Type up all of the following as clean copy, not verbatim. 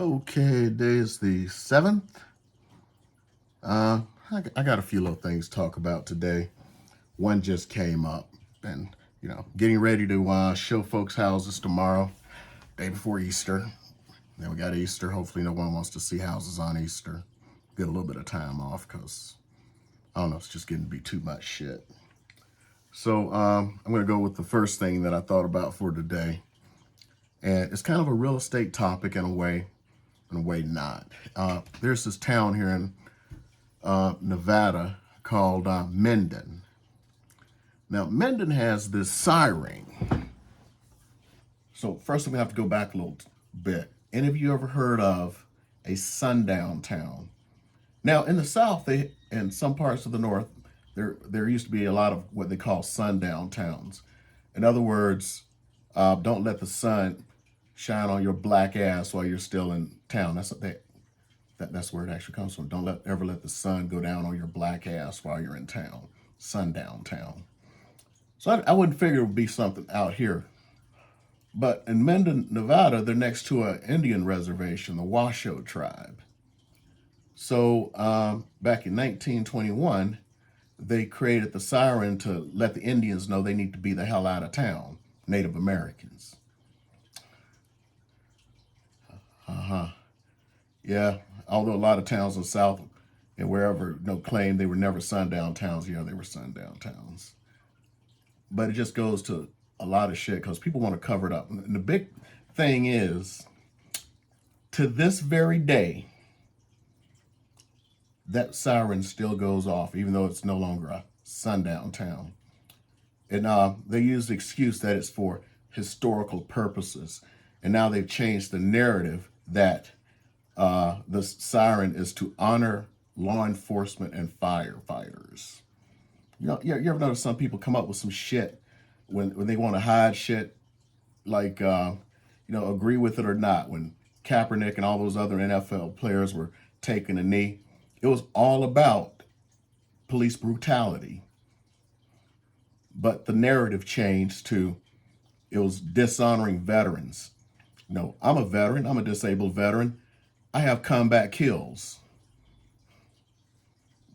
Okay, today is the 7th. I got a few little things to talk about today. One just came up, and getting ready to show folks houses tomorrow, day before Easter. Then we got Easter. Hopefully, no one wants to see houses on Easter. Get a little bit of time off because I don't know, it's just getting to be too much shit. So I'm going to go with the first thing that I thought about for today, and it's kind of a real estate topic in a way not. There's this town here in Nevada called Minden. Now, Minden has this siren. So first we have to go back a little bit. Any of you ever heard of a sundown town? Now, in the South, in some parts of the North, there used to be a lot of what they call sundown towns. In other words, don't let the sun shine on your black ass while you're still in town. That's where it actually comes from. Don't ever let the sun go down on your black ass while you're in town. Sundown town. So I wouldn't figure it would be something out here. But in Minden, Nevada, they're next to an Indian reservation, the Washoe tribe. So back in 1921, they created the siren to let the Indians know they need to be the hell out of town, Native Americans. Yeah, although a lot of towns in the South and wherever claim they were never sundown towns, they were sundown towns. But it just goes to a lot of shit because people want to cover it up. And the big thing is, to this very day, that siren still goes off, even though it's no longer a sundown town. And they use the excuse that it's for historical purposes. And now they've changed the narrative that the siren is to honor law enforcement and firefighters. You ever notice some people come up with some shit when they want to hide shit, like, agree with it or not. When Kaepernick and all those other NFL players were taking a knee, it was all about police brutality. But the narrative changed to it was dishonoring veterans. No, I'm a veteran. I'm a disabled veteran. I have combat kills.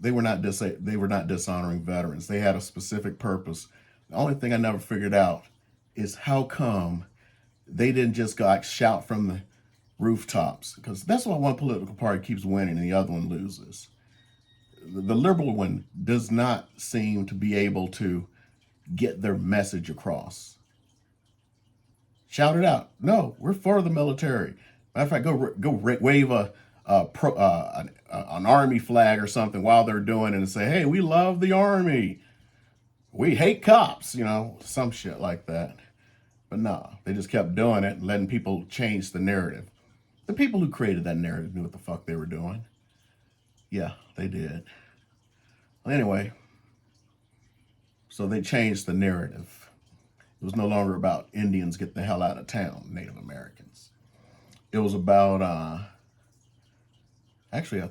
They were not dishonoring veterans. They had a specific purpose. The only thing I never figured out is how come they didn't just go shout from the rooftops, because that's why one political party keeps winning and the other one loses. The liberal one does not seem to be able to get their message across. Shout it out. No, we're for the military. Matter of fact, go wave an army flag or something while they're doing it and say, hey, we love the army. We hate cops, some shit like that. But no, they just kept doing it and letting people change the narrative. The people who created that narrative knew what the fuck they were doing. Yeah, they did. Anyway, so they changed the narrative. It was no longer about Indians get the hell out of town, Native Americans. It was about, actually, I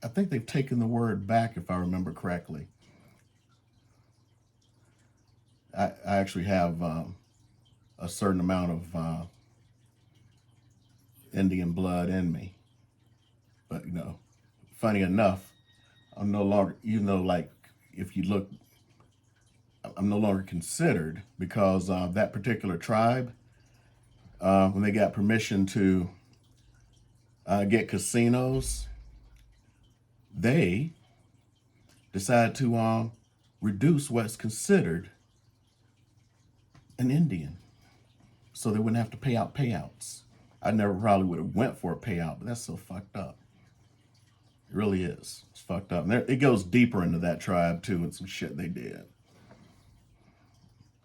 think they've taken the word back, if I remember correctly. I actually have a certain amount of Indian blood in me. But, funny enough, I'm no longer, like, if you look, I'm no longer considered because that particular tribe, when they got permission to get casinos, they decided to reduce what's considered an Indian, so they wouldn't have to pay out payouts. I never probably would have went for a payout, but that's so fucked up. It really is. It's fucked up. And it goes deeper into that tribe too, and some shit they did.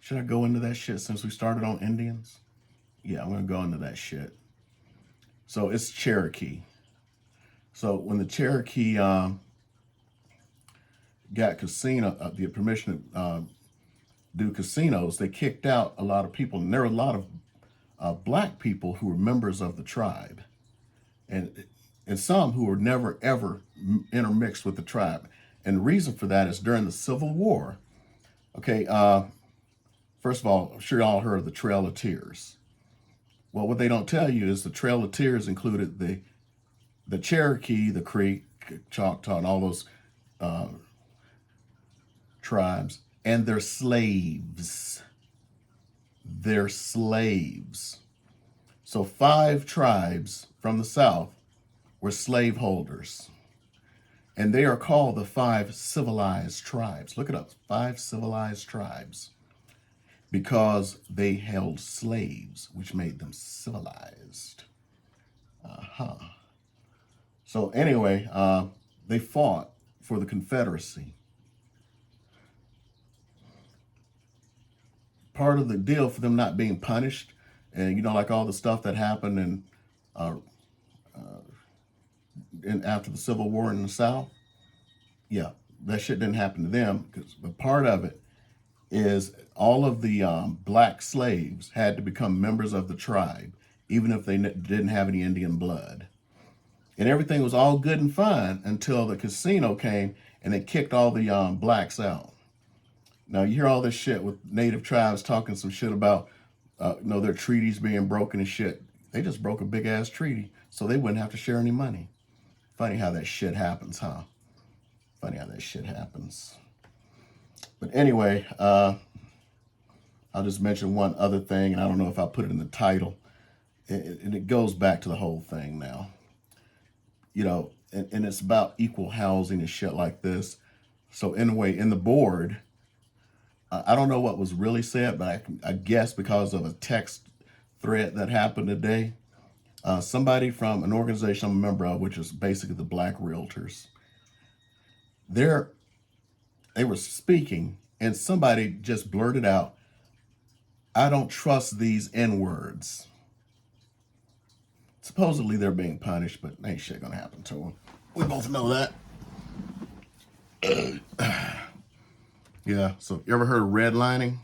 Should I go into that shit since we started on Indians? Yeah, I'm gonna go into that shit. So it's Cherokee. So when the Cherokee got the permission to do casinos, they kicked out a lot of people, and there were a lot of black people who were members of the tribe, and some who were never ever intermixed with the tribe. And the reason for that is during the Civil War. Okay, first of all, I'm sure you all heard of the Trail of Tears. Well, what they don't tell you is the Trail of Tears included the Cherokee, the Creek, Choctaw, and all those uh, tribes, and their slaves. Their slaves. So 5 tribes from the South were slaveholders. And they are called the 5 civilized tribes. Look it up, 5 civilized tribes. Because they held slaves, which made them civilized. So anyway, they fought for the Confederacy. Part of the deal for them not being punished, and like all the stuff that happened in after the Civil War in the South, yeah, that shit didn't happen to them. But part of it is all of the black slaves had to become members of the tribe, even if they didn't have any Indian blood. And everything was all good and fine until the casino came and they kicked all the blacks out. Now, you hear all this shit with native tribes talking some shit about their treaties being broken and shit. They just broke a big ass treaty so they wouldn't have to share any money. Funny how that shit happens, huh? Funny how that shit happens. But anyway, I'll just mention one other thing, and I don't know if I'll put it in the title. And it goes back to the whole thing now. And it's about equal housing and shit like this. So anyway, in the board, I don't know what was really said, but I guess because of a text thread that happened today, somebody from an organization I'm a member of, which is basically the Black Realtors, they were speaking, and somebody just blurted out, "I don't trust these N-words." Supposedly they're being punished, but ain't shit gonna happen to them. We both know that. Yeah, so you ever heard of redlining?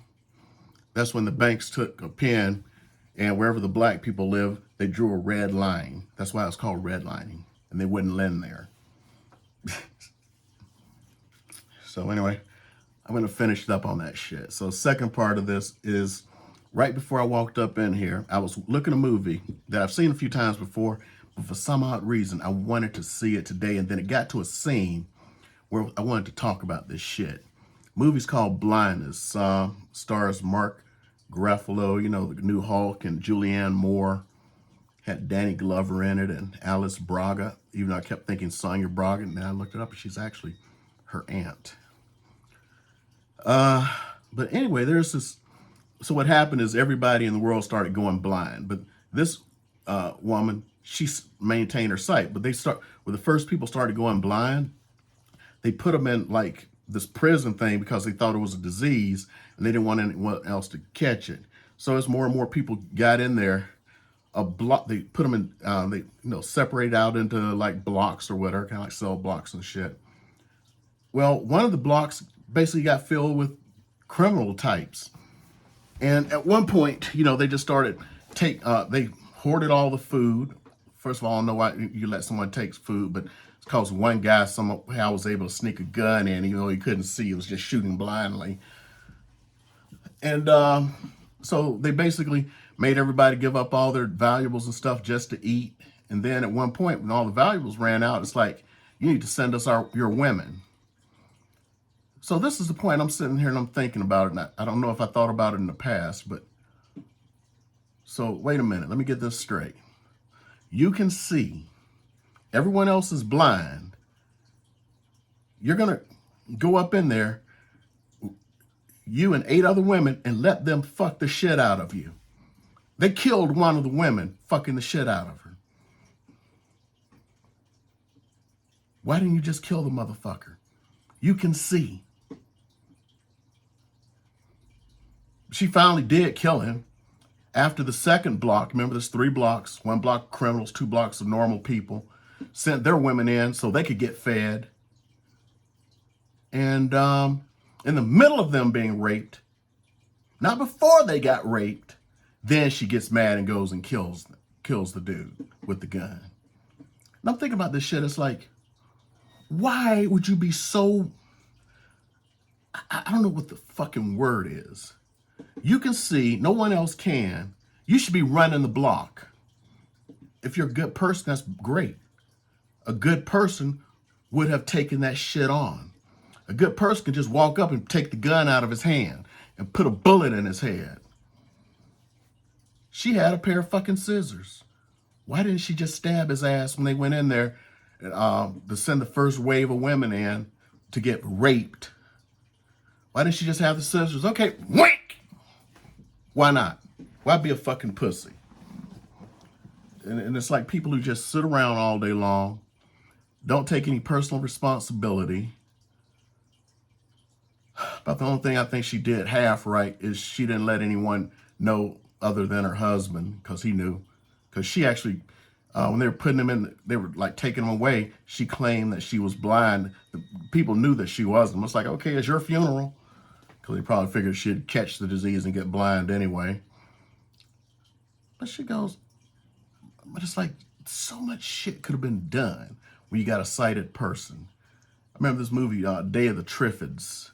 That's when the banks took a pen and wherever the black people live, they drew a red line. That's why it's called redlining, and they wouldn't lend there. So anyway, I'm gonna finish up on that shit. So second part of this is right before I walked up in here, I was looking at a movie that I've seen a few times before, but for some odd reason, I wanted to see it today, and then it got to a scene where I wanted to talk about this shit. Movie's called Blindness. Stars Mark Ruffalo, the new Hulk, and Julianne Moore. Had Danny Glover in it and Alice Braga, even though I kept thinking Sonia Braga, and then I looked it up and she's actually her aunt. But anyway, there's this. So what happened is everybody in the world started going blind, but this woman, she maintained her sight. But when the first people started going blind, they put them in like this prison thing because they thought it was a disease and they didn't want anyone else to catch it. So as more and more people got in there, they put them in, they separate out into like blocks or whatever, kind of like cell blocks and shit. Well, one of the blocks basically got filled with criminal types. And at one point, they just started they hoarded all the food. First of all, I don't know why you let someone take food, but it's because one guy somehow was able to sneak a gun in, even though he couldn't see. He was just shooting blindly. And so they basically made everybody give up all their valuables and stuff just to eat. And then at one point, when all the valuables ran out, it's like, you need to send us your women. So this is the point I'm sitting here and I'm thinking about it. And I don't know if I thought about it in the past, but so wait a minute, let me get this straight. You can see everyone else is blind. You're going to go up in there, you and 8 other women, and let them fuck the shit out of you. They killed one of the women fucking the shit out of her. Why didn't you just kill the motherfucker? You can see. She finally did kill him. After the second block, remember there's 3 blocks, 1 block of criminals, 2 blocks of normal people, sent their women in so they could get fed. And in the middle of them being raped, not before they got raped, then she gets mad and goes and kills the dude with the gun. And I'm thinking about this shit, it's like, why would you be so, I don't know what the fucking word is. You can see, no one else can, You should be running the block. If you're a good person, that's great. A good person would have taken that shit on. A good person can just walk up and take the gun out of his hand and put a bullet in his head. She had a pair of fucking scissors. Why didn't she just stab his ass when they went in there to send the first wave of women in to get raped? Why didn't she just have the scissors? Okay, wink! Why not? Why be a fucking pussy? And it's like people who just sit around all day long, don't take any personal responsibility. But the only thing I think she did half right is she didn't let anyone know other than her husband, because he knew. Because she actually, when they were putting him in, they were like taking him away, she claimed that she was blind. The people knew that she wasn't. It's like, okay, it's your funeral. Because they probably figured she'd catch the disease and get blind anyway. But she goes, but it's like so much shit could have been done when you got a sighted person. I remember this movie, Day of the Triffids.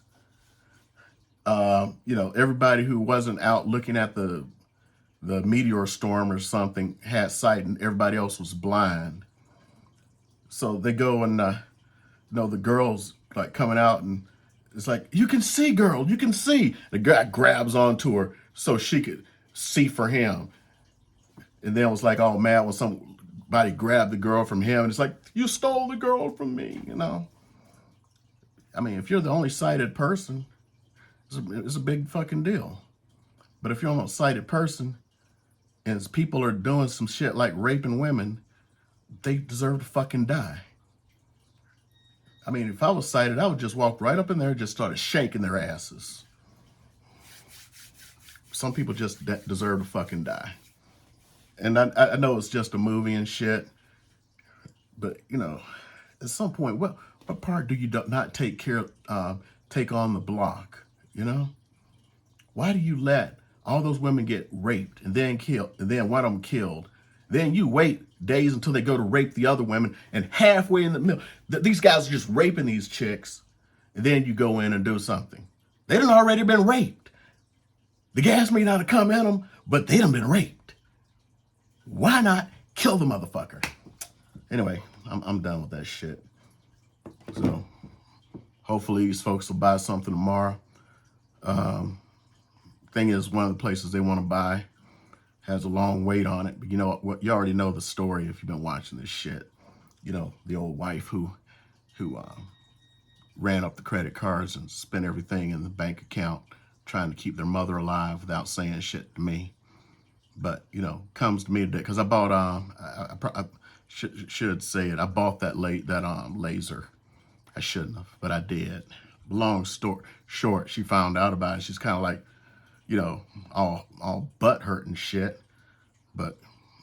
Everybody who wasn't out looking at the meteor storm or something had sight, and everybody else was blind. So they go and, the girl's like coming out, and it's like, you can see, girl, you can see. The guy grabs onto her so she could see for him. And then was like all mad when somebody grabbed the girl from him. And it's like, you stole the girl from me, I mean, if you're the only sighted person, it's a big fucking deal. But if you're an sighted person and people are doing some shit like raping women, they deserve to fucking die. I mean, if I was sighted, I would just walk right up in there and just started shaking their asses. Some people just deserve to fucking die. And I know it's just a movie and shit, but at some point, what part do you not take on the block? Why do you let all those women get raped and then killed, and then one of them killed? Then you wait days until they go to rape the other women, and halfway in the middle, these guys are just raping these chicks, and then you go in and do something. They done already been raped. The gas may not have come in them, but they done been raped. Why not kill the motherfucker? Anyway, I'm done with that shit. So hopefully these folks will buy something tomorrow. Thing is, one of the places they want to buy has a long wait on it. But you know what? You already know the story if you've been watching this shit. The old wife who ran up the credit cards and spent everything in the bank account trying to keep their mother alive without saying shit to me. But, comes to me today, because I bought, I should say it, I bought that laser. I shouldn't have, but I did. Long story short, she found out about it. She's kind of like, all butt hurt and shit. But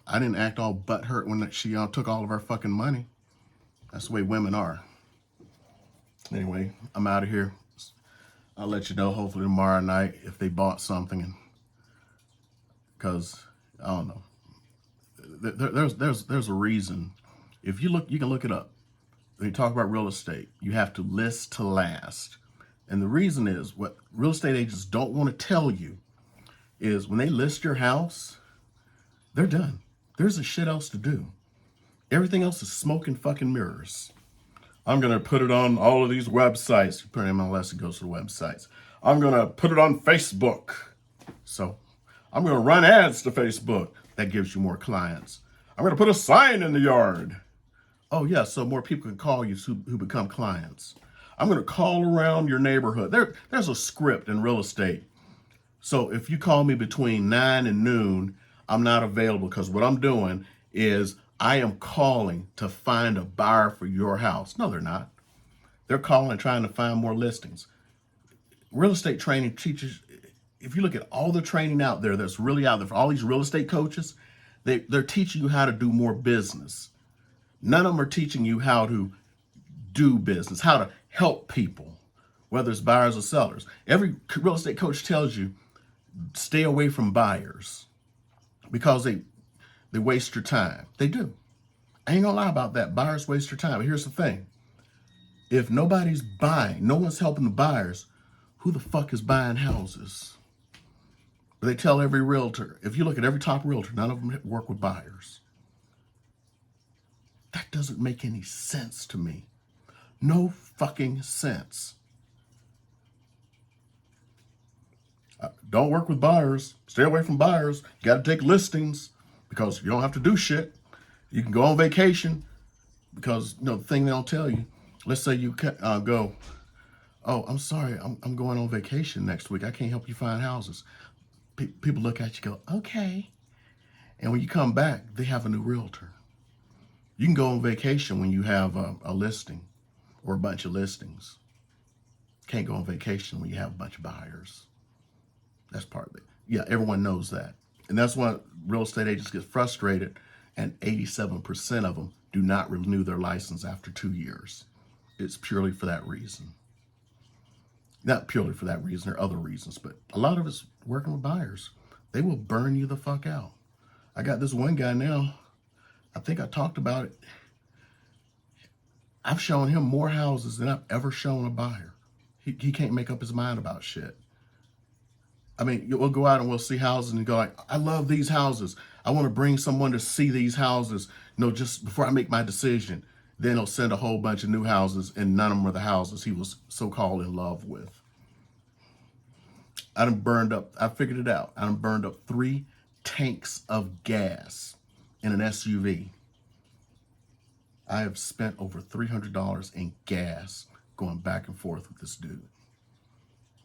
I didn't act all butt hurt when she took all of our fucking money. That's the way women are. Anyway, I'm out of here. I'll let you know hopefully tomorrow night if they bought something. Because I don't know. There's a reason. If you look, you can look it up. When you talk about real estate, you have to list to last. And the reason is, what real estate agents don't want to tell you is when they list your house, they're done. There's a shit else to do. Everything else is smoke and fucking mirrors. I'm going to put it on all of these websites. Put it MLS, it goes to the websites. I'm going to put it on Facebook. So I'm going to run ads to Facebook. That gives you more clients. I'm going to put a sign in the yard. Oh, yeah, so more people can call you who become clients. I'm going to call around your neighborhood. There's a script in real estate. So if you call me between 9 and noon, I'm not available, because what I'm doing is I am calling to find a buyer for your house. No, they're not. They're calling and trying to find more listings. Real estate training teachers, if you look at all the training out there that's really out there for all these real estate coaches, they're teaching you how to do more business. None of them are teaching you how to do business, how to help people, whether it's buyers or sellers. Every real estate coach tells you, stay away from buyers because they waste your time. They do. I ain't gonna lie about that. Buyers waste your time. But here's the thing. If nobody's buying, no one's helping the buyers, who the fuck is buying houses? But they tell every realtor, if you look at every top realtor, none of them work with buyers. That doesn't make any sense to me. No fucking sense. Don't work with buyers. Stay away from buyers. You got to take listings because you don't have to do shit. You can go on vacation because, the thing they don't tell you, let's say you go, oh, I'm sorry, I'm going on vacation next week. I can't help you find houses. People look at you, go, okay. And when you come back, they have a new realtor. You can go on vacation when you have a listing or a bunch of listings. Can't go on vacation when you have a bunch of buyers. That's part of it. Yeah, everyone knows that. And that's why real estate agents get frustrated, and 87% of them do not renew their license after 2 years. It's purely for that reason. Not purely for that reason, there are other reasons, but a lot of it's working with buyers. They will burn you the fuck out. I got this one guy now, I think I talked about it. I've shown him more houses than I've ever shown a buyer. He can't make up his mind about shit. I mean, we'll go out and we'll see houses and go like, I love these houses. I want to bring someone to see these houses, just before I make my decision. Then he'll send a whole bunch of new houses, and none of them are the houses he was so-called in love with. I figured it out. I done burned up 3 tanks of gas in an SUV. I have spent over $300 in gas going back and forth with this dude.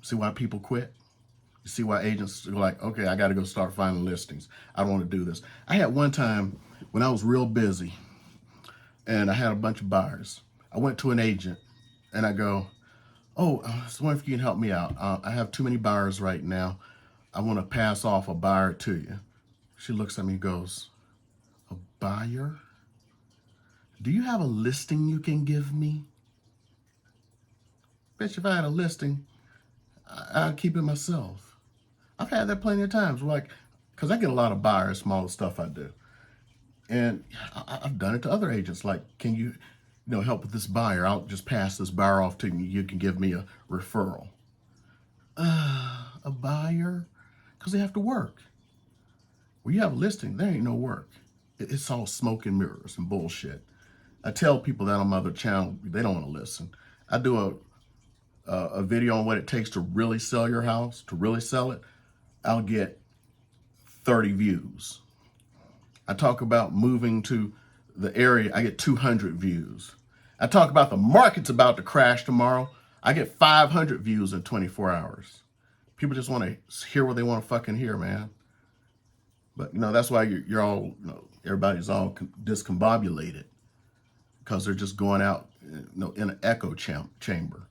See why people quit? You see why agents are like, okay, I got to go start finding listings. I don't want to do this. I had one time when I was real busy and I had a bunch of buyers. I went to an agent and I go, oh, I was wondering if you can help me out. I have too many buyers right now. I want to pass off a buyer to you. She looks at me and goes, a buyer? Do you have a listing you can give me? Bitch, if I had a listing, I'd keep it myself. I've had that plenty of times, because I get a lot of buyers from all the stuff I do. And I've done it to other agents, like, can you, help with this buyer? I'll just pass this buyer off to you. You can give me a referral. A buyer? Because they have to work. When you have a listing, there ain't no work. It's all smoke and mirrors and bullshit. I tell people that on my other channel, they don't want to listen. I do a video on what it takes to really sell your house, to really sell it. I'll get 30 views. I talk about moving to the area, I get 200 views. I talk about the market's about to crash tomorrow, I get 500 views in 24 hours. People just want to hear what they want to fucking hear, man. But, that's why you're all, everybody's all discombobulated, because they're just going out, in an echo chamber.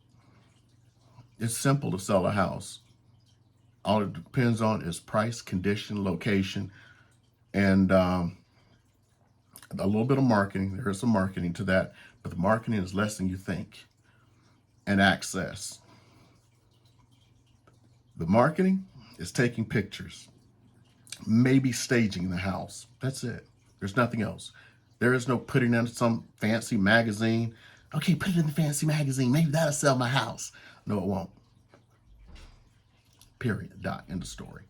It's simple to sell a house. All it depends on is price, condition, location, and a little bit of marketing. There is some marketing to that, but the marketing is less than you think. And access. The marketing is taking pictures, maybe staging the house. That's it. There's nothing else. There is no putting in some fancy magazine. Okay, put it in the fancy magazine. Maybe that'll sell my house. No, it won't. Period. Dot. End of story.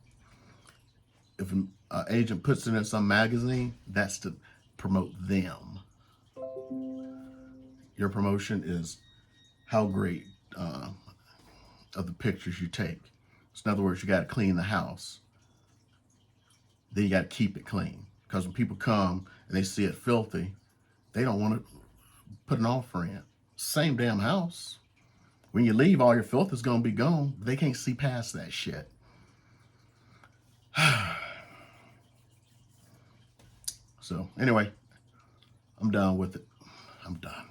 If an agent puts it in some magazine, that's to promote them. Your promotion is how great of the pictures you take. So in other words, you got to clean the house. Then you got to keep it clean. Because when people come and they see it filthy, they don't want to put an offer in. Same damn house. When you leave, all your filth is going to be gone. They can't see past that shit. So anyway, I'm done with it. I'm done.